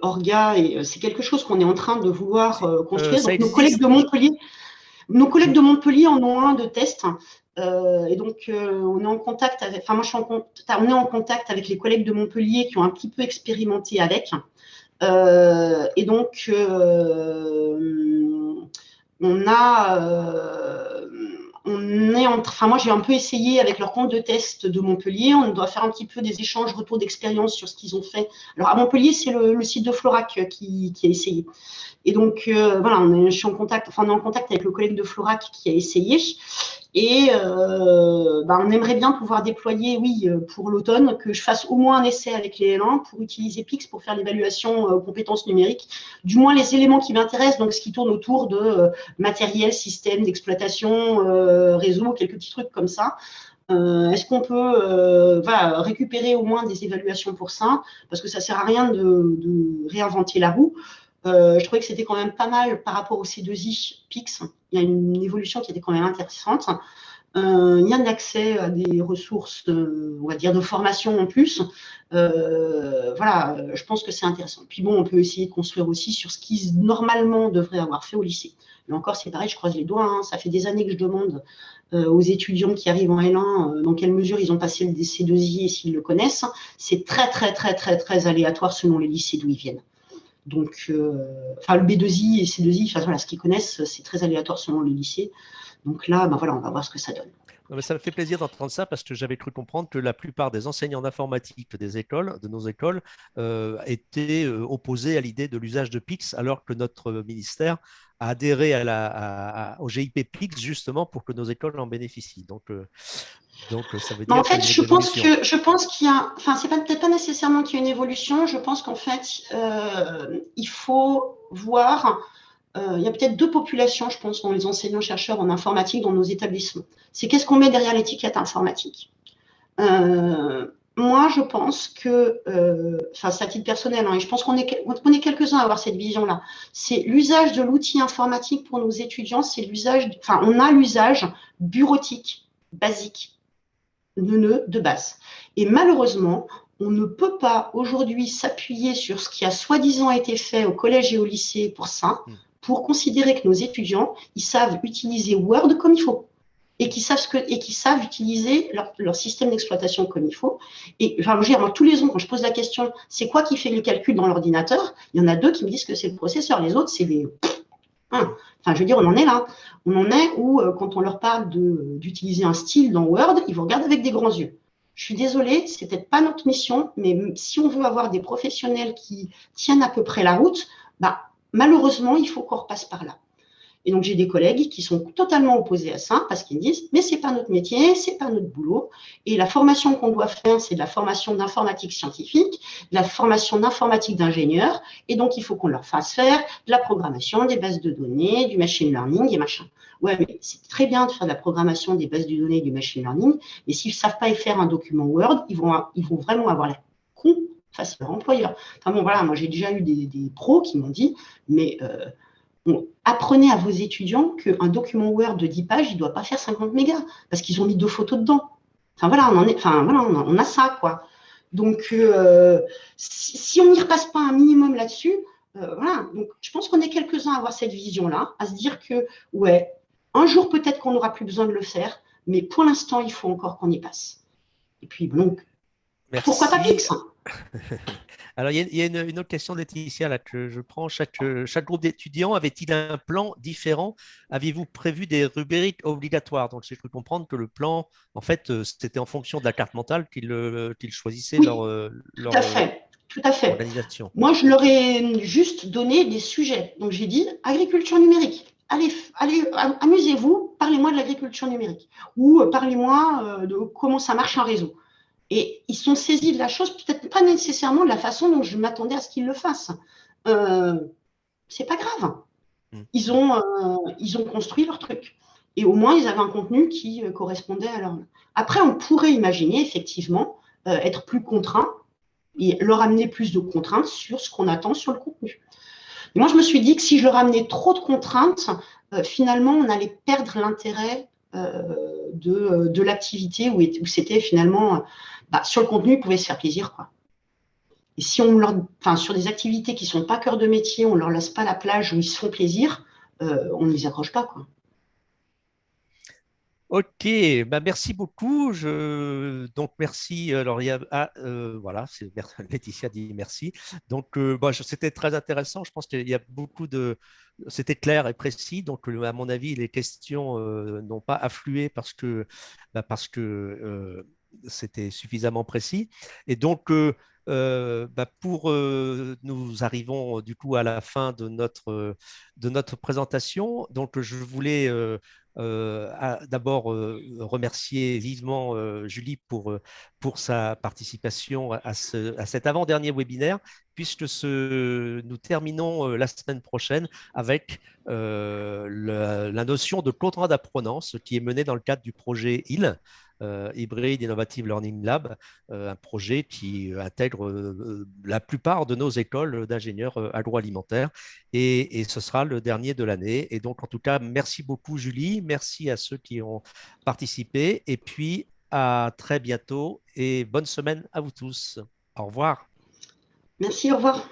Orga et c'est quelque chose qu'on est en train de vouloir construire. Ça Donc, existe? nos collègues Je- de Montpellier en ont un de test. Et donc, on est en contact avec, enfin, moi, je suis en contact, on est en contact avec les collègues de Montpellier qui ont un petit peu expérimenté avec. Et donc, on a, on est enfin moi j'ai un peu essayé avec leur compte de test de Montpellier, on doit faire un petit peu des échanges, retours d'expérience sur ce qu'ils ont fait. Alors à Montpellier, c'est le site de Florac qui a essayé. Et donc voilà, je suis en contact, enfin on est en contact avec le collègue de Florac qui a essayé. Et on aimerait bien pouvoir déployer, oui, pour l'automne, que je fasse au moins un essai avec les L1 pour utiliser Pix pour faire l'évaluation compétences numériques, du moins les éléments qui m'intéressent, donc ce qui tourne autour de matériel, système d'exploitation, réseau, quelques petits trucs comme ça. Est-ce qu'on peut récupérer au moins des évaluations pour ça? Parce que ça ne sert à rien de réinventer la roue. Je trouvais que c'était quand même pas mal par rapport au C2I Pix. Il y a une évolution qui était quand même intéressante. Il y a un accès à des ressources, on va dire, de formation en plus. Voilà, je pense que c'est intéressant. Puis bon, on peut essayer de construire aussi sur ce qu'ils normalement devraient avoir fait au lycée. Mais encore, c'est pareil, je croise les doigts. Hein. Ça fait des années que je demande aux étudiants qui arrivent en L1 dans quelle mesure ils ont passé le C2I et s'ils le connaissent. C'est très, très, très, très, très aléatoire selon les lycées d'où ils viennent. Donc, enfin, le B2I et C2I, enfin, voilà, ce qu'ils connaissent, c'est très aléatoire selon les lycées. Donc là, voilà, on va voir ce que ça donne. Non, mais ça me fait plaisir d'entendre ça parce que j'avais cru comprendre que la plupart des enseignants d'informatique des écoles, de nos écoles, étaient opposés à l'idée de l'usage de Pix, alors que notre ministère a adhéré au GIP Pix justement pour que nos écoles en bénéficient. Donc ça veut Mais en dire fait, qu'il y a une évolution. je pense qu'il y a, enfin, c'est peut-être pas nécessairement qu'il y a une évolution. Je pense qu'en fait, il faut voir. Il y a peut-être deux populations, je pense, dans les enseignants-chercheurs en informatique dans nos établissements. C'est qu'est-ce qu'on met derrière l'étiquette informatique. Moi, je pense que, enfin, c'est à titre personnel, hein, et je pense qu'on est quelques-uns à avoir cette vision-là. C'est l'usage de l'outil informatique pour nos étudiants, c'est l'usage, enfin, on a l'usage bureautique, basique, neuneux, de base. Et malheureusement, on ne peut pas aujourd'hui s'appuyer sur ce qui a soi-disant été fait au collège et au lycée pour ça, Hmm. pour considérer que nos étudiants, ils savent utiliser Word comme il faut et qui savent utiliser leur système d'exploitation comme il faut. Et enfin, je veux dire, moi, tous les ans, quand je pose la question, c'est quoi qui fait le calcul dans l'ordinateur, il y en a deux qui me disent que c'est le processeur. Les autres, c'est les. Enfin, je veux dire, on en est là. On en est où, quand on leur parle d'utiliser un style dans Word, ils vous regardent avec des grands yeux. Je suis désolée, c'est peut-être pas notre mission, mais si on veut avoir des professionnels qui tiennent à peu près la route, bah, malheureusement, il faut qu'on repasse par là. Et donc, j'ai des collègues qui sont totalement opposés à ça parce qu'ils me disent, mais c'est pas notre métier, c'est pas notre boulot. Et la formation qu'on doit faire, c'est de la formation d'informatique scientifique, de la formation d'informatique d'ingénieur. Et donc, il faut qu'on leur fasse faire de la programmation, des bases de données, du machine learning et machin. Ouais, mais c'est très bien de faire de la programmation des bases de données et du machine learning, mais s'ils ne savent pas y faire un document Word, ils vont vraiment avoir la con face à leur employeur. Enfin bon, voilà, moi j'ai déjà eu des pros qui m'ont dit, mais apprenez à vos étudiants qu'un document Word de 10 pages, il ne doit pas faire 50 mégas, parce qu'ils ont mis 2 photos dedans. Enfin voilà, on a ça, quoi. Donc, si on n'y repasse pas un minimum là-dessus, voilà. Donc, je pense qu'on est quelques-uns à avoir cette vision-là, à se dire que, ouais, un jour peut-être qu'on n'aura plus besoin de le faire, mais pour l'instant, il faut encore qu'on y passe. Et puis, donc, pourquoi pas Merci. Pix, hein. Alors, il y a une autre question de Laetitia là, que je prends. Chaque groupe d'étudiants avait-il un plan différent? Aviez-vous prévu des rubriques obligatoires? Donc, j'ai cru comprendre que le plan, en fait, c'était en fonction de la carte mentale qu'ils choisissaient Oui, tout à fait. Tout à fait. organisation. Moi, je leur ai juste donné des sujets. Donc, j'ai dit agriculture numérique. Allez, amusez-vous, parlez-moi de l'agriculture numérique. Ou parlez-moi de comment ça marche un réseau. Et ils sont saisis de la chose, peut-être pas nécessairement de la façon dont je m'attendais à ce qu'ils le fassent. C'est pas grave. Ils ont construit leur truc. Et au moins, ils avaient un contenu qui correspondait à leur. Après, on pourrait imaginer effectivement être plus contraint et leur amener plus de contraintes sur ce qu'on attend sur le contenu. Et moi, je me suis dit que si je leur amenais trop de contraintes, finalement, on allait perdre l'intérêt de l'activité où c'était finalement, sur le contenu, ils pouvaient se faire plaisir, quoi. Et si on leur, enfin, sur des activités qui ne sont pas cœur de métier, on ne leur laisse pas la plage où ils se font plaisir, on ne les accroche pas, quoi. Ok, bah merci beaucoup. Donc merci. Alors voilà, Laetitia dit merci. Donc c'était très intéressant. Je pense qu'il y a beaucoup de, c'était clair et précis. Donc à mon avis, les questions n'ont pas afflué parce que c'était suffisamment précis. Et donc nous arrivons du coup à la fin de notre présentation. Donc je voulais d'abord remercier vivement Julie pour sa participation à cet avant-dernier webinaire, puisque nous terminons la semaine prochaine avec la notion de contrat d'apprenance qui est menée dans le cadre du projet HIL. Hybrid Innovative Learning Lab, un projet qui intègre la plupart de nos écoles d'ingénieurs agroalimentaires et ce sera le dernier de l'année. Et donc, en tout cas, merci beaucoup, Julie. Merci à ceux qui ont participé. Et puis, à très bientôt et bonne semaine à vous tous. Au revoir. Merci, au revoir.